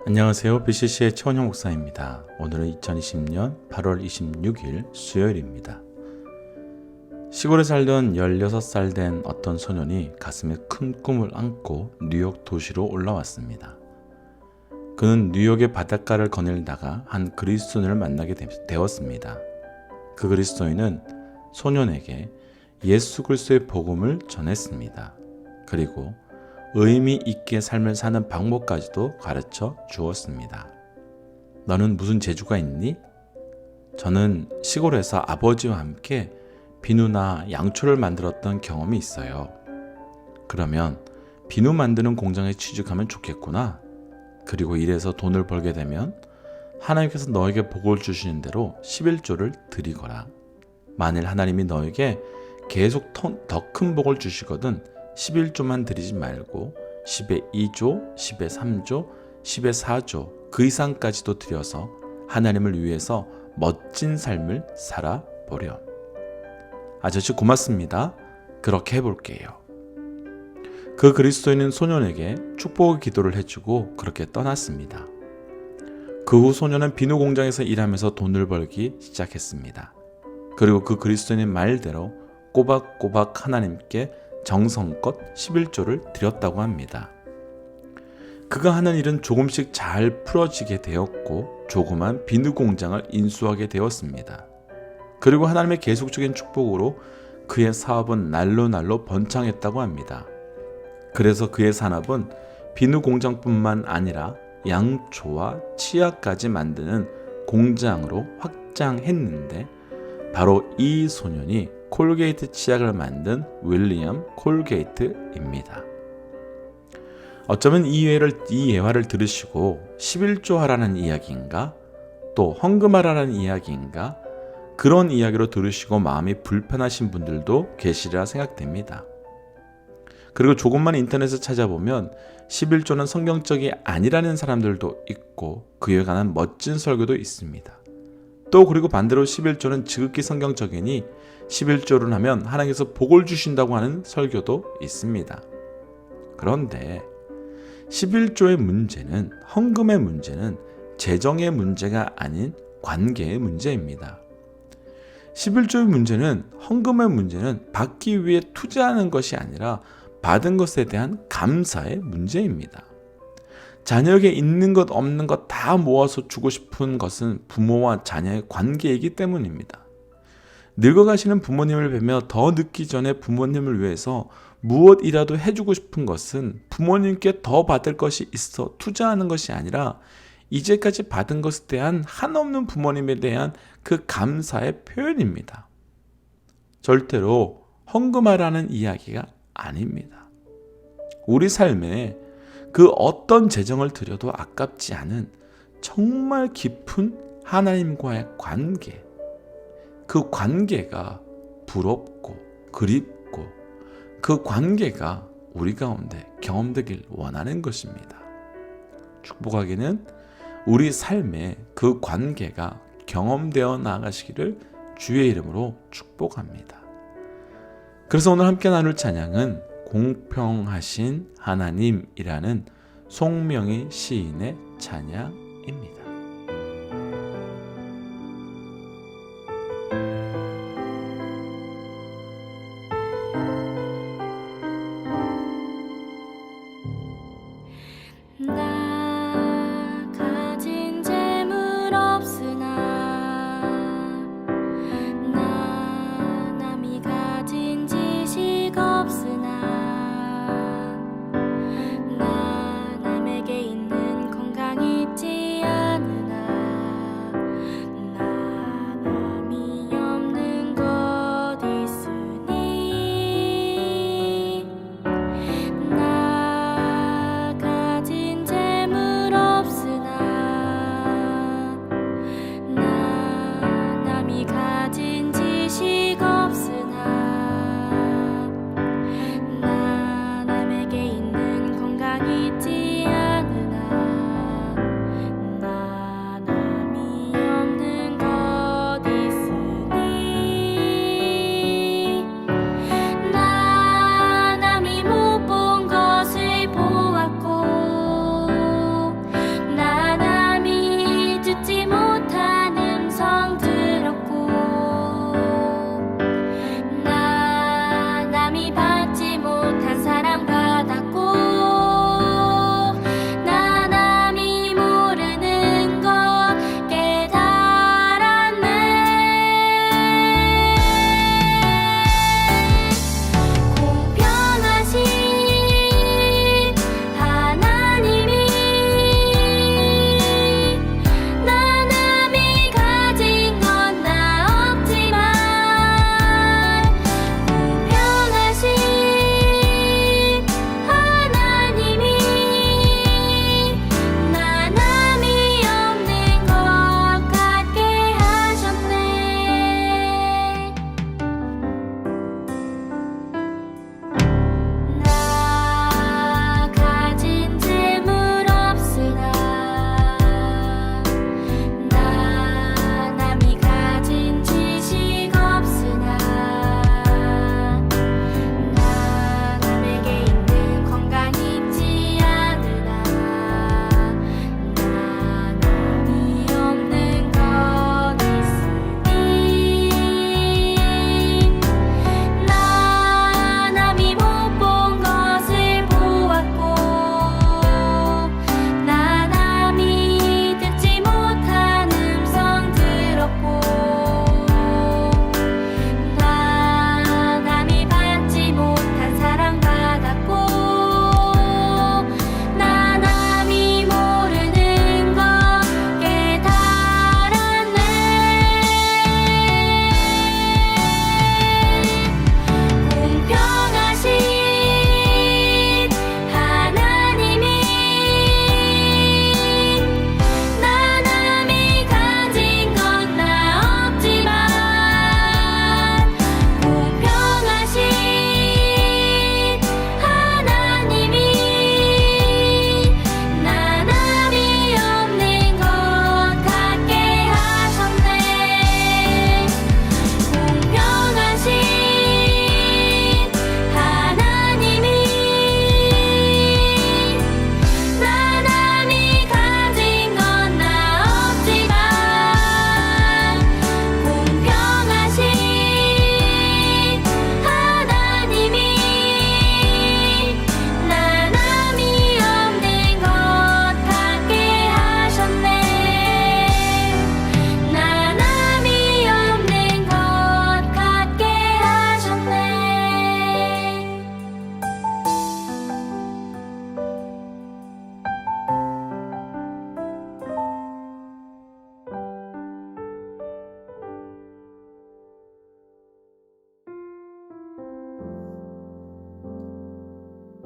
안녕하세요. BCC의 최원형 목사입니다. 오늘은 2020년 8월 26일 수요일입니다. 시골에 살던 16살 된 어떤 소년이 가슴에 큰 꿈을 안고 뉴욕 도시로 올라왔습니다. 그는 뉴욕의 바닷가를 거닐다가 한 그리스도인을 만나게 되었습니다. 그 그리스도인은 소년에게 예수 그리스도의 복음을 전했습니다. 그리고 의미 있게 삶을 사는 방법까지도 가르쳐 주었습니다. 너는 무슨 재주가 있니? 저는 시골에서 아버지와 함께 비누나 양초를 만들었던 경험이 있어요. 그러면 비누 만드는 공장에 취직하면 좋겠구나. 그리고 일해서 돈을 벌게 되면 하나님께서 너에게 복을 주시는 대로 11조를 드리거라. 만일 하나님이 너에게 계속 더 큰 복을 주시거든 11조만 드리지 말고 10의 2조, 10의 3조, 10의 4조 그 이상까지도 드려서 하나님을 위해서 멋진 삶을 살아보렴. 아저씨 고맙습니다. 그렇게 해볼게요. 그 그리스도인은 소년에게 축복의 기도를 해주고 그렇게 떠났습니다. 그 후 소년은 비누 공장에서 일하면서 돈을 벌기 시작했습니다. 그리고 그 그리스도인의 말대로 꼬박꼬박 하나님께 정성껏 11조를 드렸다고 합니다. 그가 하는 일은 조금씩 잘 풀어지게 되었고 조그만 비누 공장을 인수하게 되었습니다. 그리고 하나님의 계속적인 축복으로 그의 사업은 날로 번창했다고 합니다. 그래서 그의 산업은 비누 공장뿐만 아니라 양초와 치약까지 만드는 공장으로 확장했는데 바로 이 소년이 콜게이트 치약을 만든 윌리엄 콜게이트입니다. 어쩌면 이 예화를 들으시고 11조 하라는 이야기인가 또 헌금하라는 이야기인가 그런 이야기로 들으시고 마음이 불편하신 분들도 계시리라 생각됩니다. 그리고 조금만 인터넷을 찾아보면 11조는 성경적이 아니라는 사람들도 있고 그에 관한 멋진 설교도 있습니다. 또 그리고 반대로 11조는 지극히 성경적이니 11조를 하면 하나님께서 복을 주신다고 하는 설교도 있습니다. 그런데 11조의 문제는 헌금의 문제는 재정의 문제가 아닌 관계의 문제입니다. 11조의 문제는 헌금의 문제는 받기 위해 투자하는 것이 아니라 받은 것에 대한 감사의 문제입니다. 자녀에게 있는 것 없는 것 다 모아서 주고 싶은 것은 부모와 자녀의 관계이기 때문입니다. 늙어가시는 부모님을 뵈며 더 늙기 전에 부모님을 위해서 무엇이라도 해주고 싶은 것은 부모님께 더 받을 것이 있어 투자하는 것이 아니라 이제까지 받은 것에 대한 한없는 부모님에 대한 그 감사의 표현입니다. 절대로 헌금하라는 이야기가 아닙니다. 우리 삶에 그 어떤 재정을 드려도 아깝지 않은 정말 깊은 하나님과의 관계, 그 관계가 부럽고 그립고 그 관계가 우리 가운데 경험되길 원하는 것입니다. 축복하기는 우리 삶에 그 관계가 경험되어 나가시기를 주의 이름으로 축복합니다. 그래서 오늘 함께 나눌 찬양은 공평하신 하나님이라는 송명희 시인의 찬양입니다. 나 가진 재물 없으나 나 남이 가진 지식 없으나 나 남에게 있는 건강 있지 않으나 나 남이 없는 것 있으니 나 가진 재물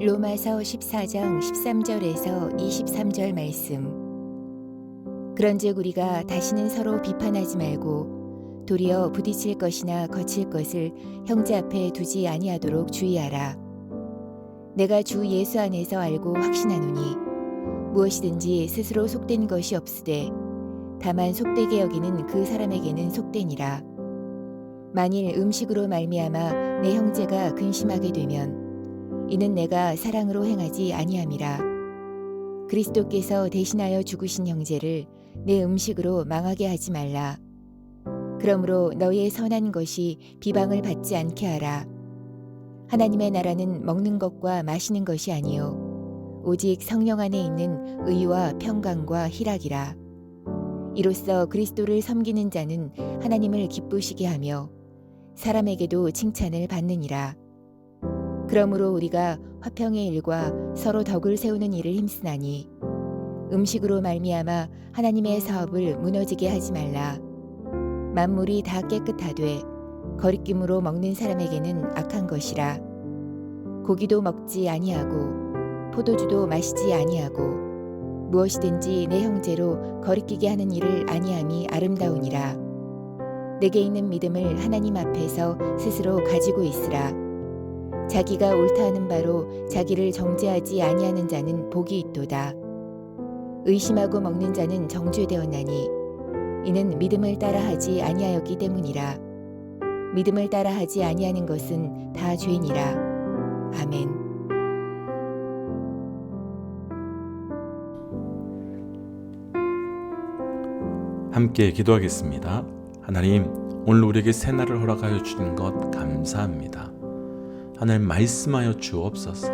로마서 14장 13절에서 23절 말씀. 그런즉 우리가 다시는 서로 비판하지 말고 도리어 부딪힐 것이나 거칠 것을 형제 앞에 두지 아니하도록 주의하라. 내가 주 예수 안에서 알고 확신하노니 무엇이든지 스스로 속된 것이 없으되 다만 속되게 여기는 그 사람에게는 속되니라. 만일 음식으로 말미암아 내 형제가 근심하게 되면 이는 내가 사랑으로 행하지 아니함이라. 그리스도께서 대신하여 죽으신 형제를 내 음식으로 망하게 하지 말라. 그러므로 너희의 선한 것이 비방을 받지 않게 하라. 하나님의 나라는 먹는 것과 마시는 것이 아니요 오직 성령 안에 있는 의와 평강과 희락이라. 이로써 그리스도를 섬기는 자는 하나님을 기쁘시게 하며 사람에게도 칭찬을 받느니라. 그러므로 우리가 화평의 일과 서로 덕을 세우는 일을 힘쓰나니 음식으로 말미암아 하나님의 사업을 무너지게 하지 말라. 만물이 다 깨끗하되 거리낌으로 먹는 사람에게는 악한 것이라. 고기도 먹지 아니하고 포도주도 마시지 아니하고 무엇이든지 내 형제로 거리끼게 하는 일을 아니함이 아름다우니라. 내게 있는 믿음을 하나님 앞에서 스스로 가지고 있으라. 자기가 옳다 하는 바로 자기를 정죄하지 아니하는 자는 복이 있도다. 의심하고 먹는 자는 정죄되었나니 이는 믿음을 따라하지 아니하였기 때문이라. 믿음을 따라하지 아니하는 것은 다 죄니라. 아멘. 함께 기도하겠습니다. 하나님, 오늘 우리에게 새날을 허락하여 주신 것 감사합니다. 하나님, 말씀하여 주옵소서.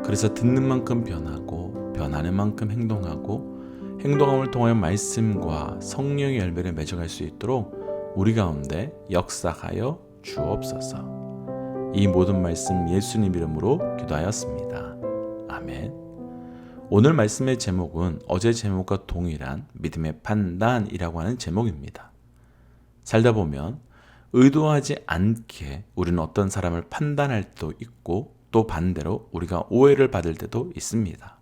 그래서 듣는 만큼 변하고 변하는 만큼 행동하고 행동함을 통하여 말씀과 성령의 열매를 맺어갈 수 있도록 우리 가운데 역사하여 주옵소서. 이 모든 말씀 예수님 이름으로 기도하였습니다. 아멘. 오늘 말씀의 제목은 어제 제목과 동일한 믿음의 판단이라고 하는 제목입니다. 살다 보면 의도하지 않게 우리는 어떤 사람을 판단할 때도 있고 또 반대로 우리가 오해를 받을 때도 있습니다.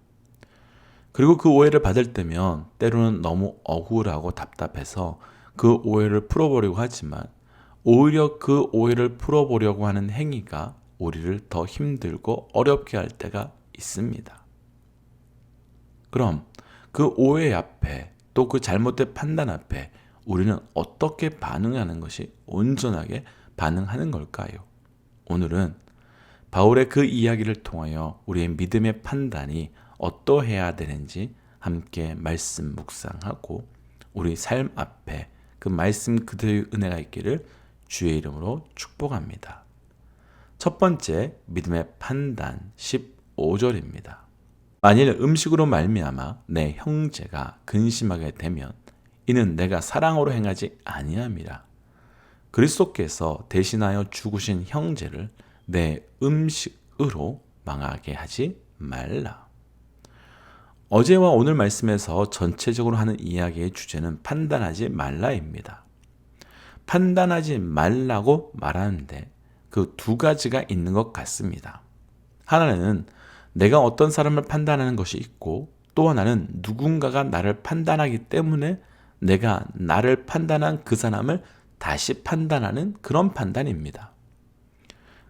그리고 그 오해를 받을 때면 때로는 너무 억울하고 답답해서 그 오해를 풀어보려고 하지만 오히려 그 오해를 풀어보려고 하는 행위가 우리를 더 힘들고 어렵게 할 때가 있습니다. 그럼 그 오해 앞에 또 그 잘못된 판단 앞에 우리는 어떻게 반응하는 것이 온전하게 반응하는 걸까요? 오늘은 바울의 그 이야기를 통하여 우리의 믿음의 판단이 어떠해야 되는지 함께 말씀 묵상하고 우리 삶 앞에 그 말씀 그대의 은혜가 있기를 주의 이름으로 축복합니다. 첫 번째 믿음의 판단 15절입니다. 만일 음식으로 말미암아 내 형제가 근심하게 되면 이는 내가 사랑으로 행하지 아니함이라. 그리스도께서 대신하여 죽으신 형제를 내 음식으로 망하게 하지 말라. 어제와 오늘 말씀에서 전체적으로 하는 이야기의 주제는 판단하지 말라입니다. 판단하지 말라고 말하는데 그 두 가지가 있는 것 같습니다. 하나는 내가 어떤 사람을 판단하는 것이 있고 또 하나는 누군가가 나를 판단하기 때문에 내가 나를 판단한 그 사람을 다시 판단하는 그런 판단입니다.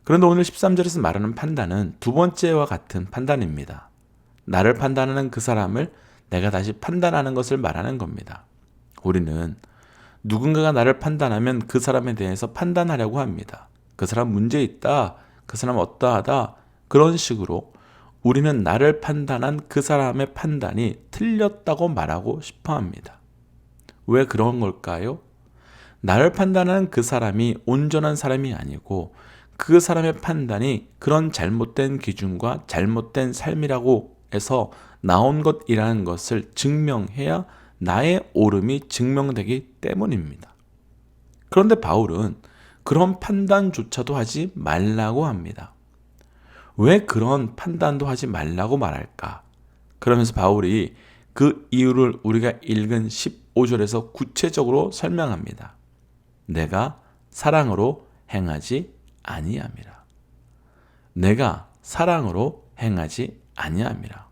그런데 오늘 13절에서 말하는 판단은 두 번째와 같은 판단입니다. 나를 판단하는 그 사람을 내가 다시 판단하는 것을 말하는 겁니다. 우리는 누군가가 나를 판단하면 그 사람에 대해서 판단하려고 합니다. 그 사람 문제 있다, 그 사람 어떠하다, 그런 식으로 우리는 나를 판단한 그 사람의 판단이 틀렸다고 말하고 싶어 합니다. 왜 그런 걸까요? 나를 판단하는 그 사람이 온전한 사람이 아니고 그 사람의 판단이 그런 잘못된 기준과 잘못된 삶이라고 해서 나온 것이라는 것을 증명해야 나의 옳음이 증명되기 때문입니다. 그런데 바울은 그런 판단조차도 하지 말라고 합니다. 왜 그런 판단도 하지 말라고 말할까? 그러면서 바울이 그 이유를 우리가 읽은 15절에서 구체적으로 설명합니다. 내가 사랑으로 행하지 아니함이라. 내가 사랑으로 행하지 아니함이라.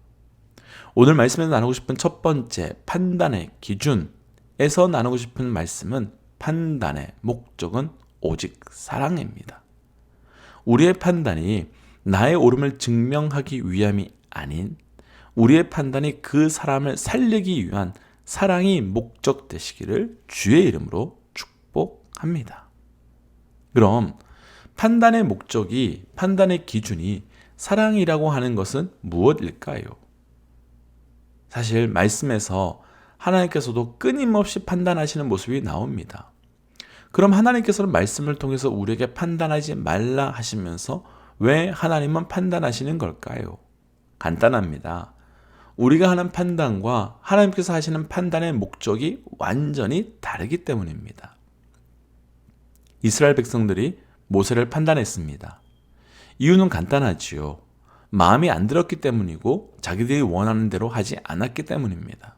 오늘 말씀에서 나누고 싶은 첫 번째 판단의 기준에서 나누고 싶은 말씀은 판단의 목적은 오직 사랑입니다. 우리의 판단이 나의 옳음을 증명하기 위함이 아닌 우리의 판단이 그 사람을 살리기 위한 사랑이 목적 되시기를 주의 이름으로 축복합니다. 그럼 판단의 목적이, 판단의 기준이 사랑이라고 하는 것은 무엇일까요? 사실 말씀에서 하나님께서도 끊임없이 판단하시는 모습이 나옵니다. 그럼 하나님께서는 말씀을 통해서 우리에게 판단하지 말라 하시면서 왜 하나님은 판단하시는 걸까요? 간단합니다. 우리가 하는 판단과 하나님께서 하시는 판단의 목적이 완전히 다르기 때문입니다. 이스라엘 백성들이 모세를 판단했습니다. 이유는 간단하지요. 마음이 안 들었기 때문이고 자기들이 원하는 대로 하지 않았기 때문입니다.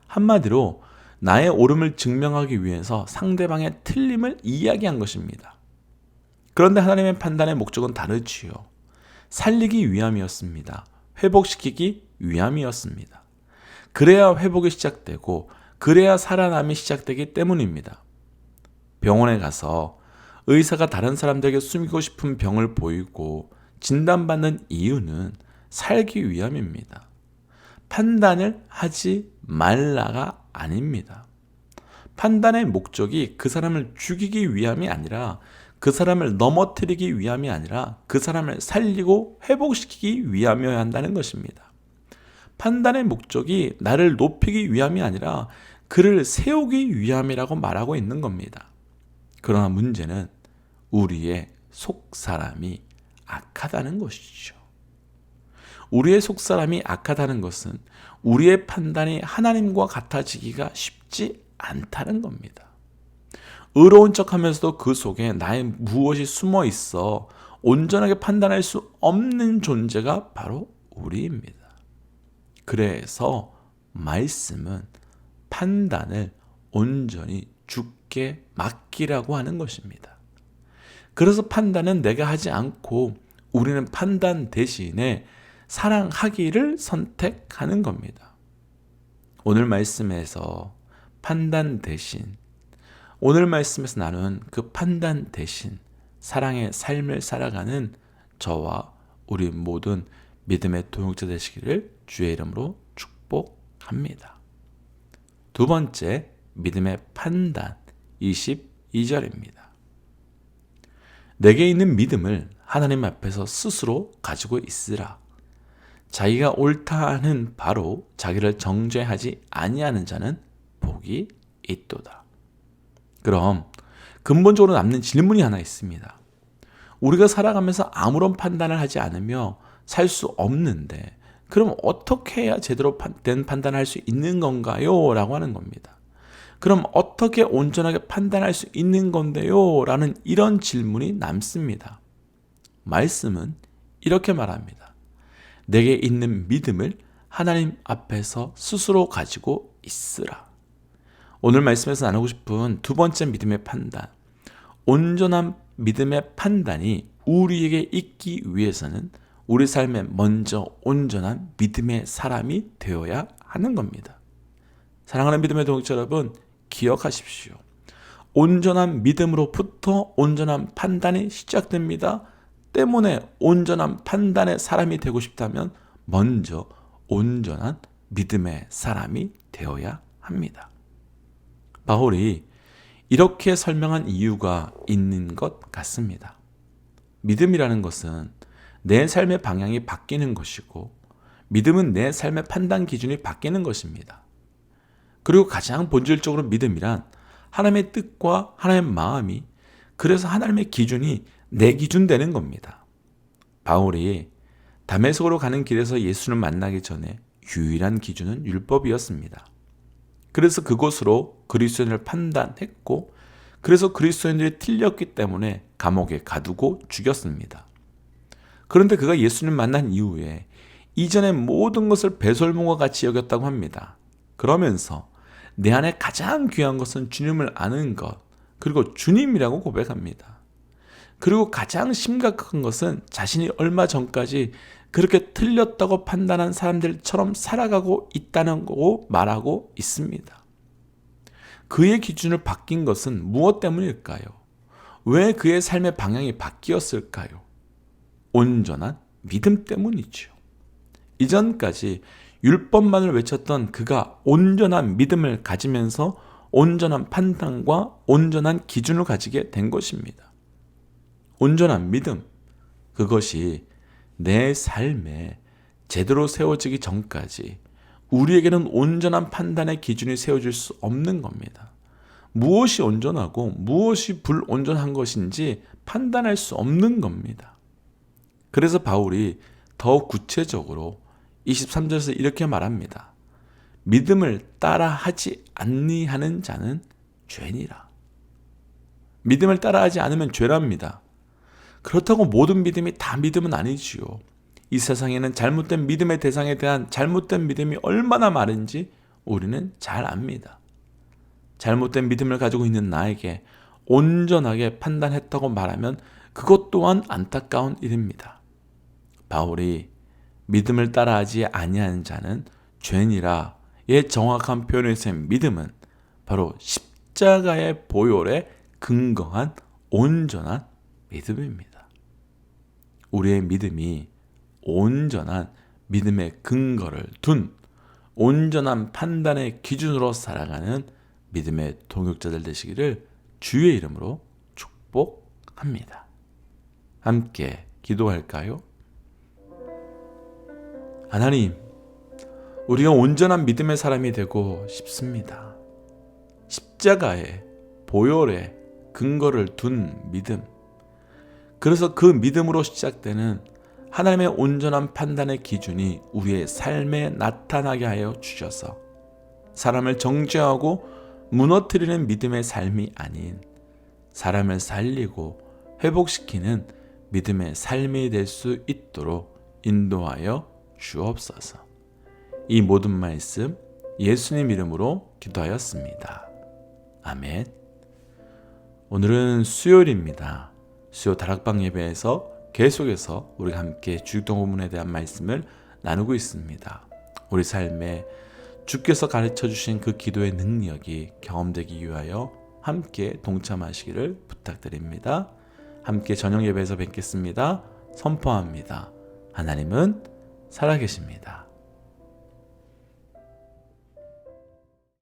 한마디로 나의 옳음을 증명하기 위해서 상대방의 틀림을 이야기한 것입니다. 그런데 하나님의 판단의 목적은 다르지요. 살리기 위함이었습니다. 회복시키기 위함이었습니다. 그래야 회복이 시작되고 그래야 살아남이 시작되기 때문입니다. 병원에 가서 의사가 다른 사람들에게 숨기고 싶은 병을 보이고 진단받는 이유는 살기 위함입니다. 판단을 하지 말라가 아닙니다. 판단의 목적이 그 사람을 죽이기 위함이 아니라 그 사람을 넘어뜨리기 위함이 아니라 그 사람을 살리고 회복시키기 위함이어야 한다는 것입니다. 판단의 목적이 나를 높이기 위함이 아니라 그를 세우기 위함이라고 말하고 있는 겁니다. 그러나 문제는 우리의 속사람이 악하다는 것이죠. 우리의 속사람이 악하다는 것은 우리의 판단이 하나님과 같아지기가 쉽지 않다는 겁니다. 의로운 척하면서도 그 속에 나의 무엇이 숨어 있어 온전하게 판단할 수 없는 존재가 바로 우리입니다. 그래서 말씀은 판단을 온전히 주께 맡기라고 하는 것입니다. 그래서 판단은 내가 하지 않고 우리는 판단 대신에 사랑하기를 선택하는 겁니다. 오늘 말씀에서 판단 대신, 오늘 말씀에서 나눈 그 판단 대신 사랑의 삶을 살아가는 저와 우리 모든 믿음의 동역자 되시기를 주의 이름으로 축복합니다. 두 번째 믿음의 판단 22절입니다. 내게 있는 믿음을 하나님 앞에서 스스로 가지고 있으라. 자기가 옳다 하는 바로 자기를 정죄하지 아니하는 자는 복이 있도다. 그럼 근본적으로 남는 질문이 하나 있습니다. 우리가 살아가면서 아무런 판단을 하지 않으며 살 수 없는데 그럼 어떻게 해야 제대로 된 판단을 할 수 있는 건가요? 라고 하는 겁니다. 그럼 어떻게 온전하게 판단할 수 있는 건데요? 라는 이런 질문이 남습니다. 말씀은 이렇게 말합니다. 내게 있는 믿음을 하나님 앞에서 스스로 가지고 있으라. 오늘 말씀에서 나누고 싶은 두 번째 믿음의 판단, 온전한 믿음의 판단이 우리에게 있기 위해서는 우리 삶에 먼저 온전한 믿음의 사람이 되어야 하는 겁니다. 사랑하는 믿음의 동역자 여러분, 기억하십시오. 온전한 믿음으로부터 온전한 판단이 시작됩니다. 때문에 온전한 판단의 사람이 되고 싶다면 먼저 온전한 믿음의 사람이 되어야 합니다. 바울이 이렇게 설명한 이유가 있는 것 같습니다. 믿음이라는 것은 내 삶의 방향이 바뀌는 것이고 믿음은 내 삶의 판단 기준이 바뀌는 것입니다. 그리고 가장 본질적으로 믿음이란 하나님의 뜻과 하나님의 마음이, 그래서 하나님의 기준이 내 기준 되는 겁니다. 바울이 다메섹으로 가는 길에서 예수를 만나기 전에 유일한 기준은 율법이었습니다. 그래서 그곳으로 그리스도인을 판단했고, 그래서 그리스도인들이 틀렸기 때문에 감옥에 가두고 죽였습니다. 그런데 그가 예수님 만난 이후에 이전의 모든 것을 배설물과 같이 여겼다고 합니다. 그러면서 내 안에 가장 귀한 것은 주님을 아는 것, 그리고 주님이라고 고백합니다. 그리고 가장 심각한 것은 자신이 얼마 전까지 그렇게 틀렸다고 판단한 사람들처럼 살아가고 있다는 거고 말하고 있습니다. 그의 기준을 바뀐 것은 무엇 때문일까요? 왜 그의 삶의 방향이 바뀌었을까요? 온전한 믿음 때문이죠. 이전까지 율법만을 외쳤던 그가 온전한 믿음을 가지면서 온전한 판단과 온전한 기준을 가지게 된 것입니다. 온전한 믿음, 그것이 내 삶에 제대로 세워지기 전까지 우리에게는 온전한 판단의 기준이 세워질 수 없는 겁니다. 무엇이 온전하고 무엇이 불온전한 것인지 판단할 수 없는 겁니다. 그래서 바울이 더욱 구체적으로 23절에서 이렇게 말합니다. 믿음을 따라하지 아니하는 자는 죄니라. 믿음을 따라하지 않으면 죄랍니다. 그렇다고 모든 믿음이 다 믿음은 아니지요. 이 세상에는 잘못된 믿음의 대상에 대한 잘못된 믿음이 얼마나 많은지 우리는 잘 압니다. 잘못된 믿음을 가지고 있는 나에게 온전하게 판단했다고 말하면 그것 또한 안타까운 일입니다. 바울이 믿음을 따라하지 아니하는 자는 죄니라의 정확한 표현에서의 믿음은 바로 십자가의 보혈에 근거한 온전한 믿음입니다. 우리의 믿음이 온전한 믿음의 근거를 둔 온전한 판단의 기준으로 살아가는 믿음의 동역자들 되시기를 주의 이름으로 축복합니다. 함께 기도할까요? 하나님, 우리가 온전한 믿음의 사람이 되고 싶습니다. 십자가의 보혈에 근거를 둔 믿음, 그래서 그 믿음으로 시작되는 하나님의 온전한 판단의 기준이 우리의 삶에 나타나게 하여 주셔서 사람을 정죄하고 무너뜨리는 믿음의 삶이 아닌 사람을 살리고 회복시키는 믿음의 삶이 될 수 있도록 인도하여 주옵소서. 이 모든 말씀 예수님 이름으로 기도하였습니다. 아멘. 오늘은 수요일입니다. 수요 다락방 예배에서 계속해서 우리가 함께 주기도문에 대한 말씀을 나누고 있습니다. 우리 삶에 주께서 가르쳐 주신 그 기도의 능력이 경험되기 위하여 함께 동참하시기를 부탁드립니다. 함께 저녁 예배에서 뵙겠습니다. 선포합니다. 하나님은 살아계십니다.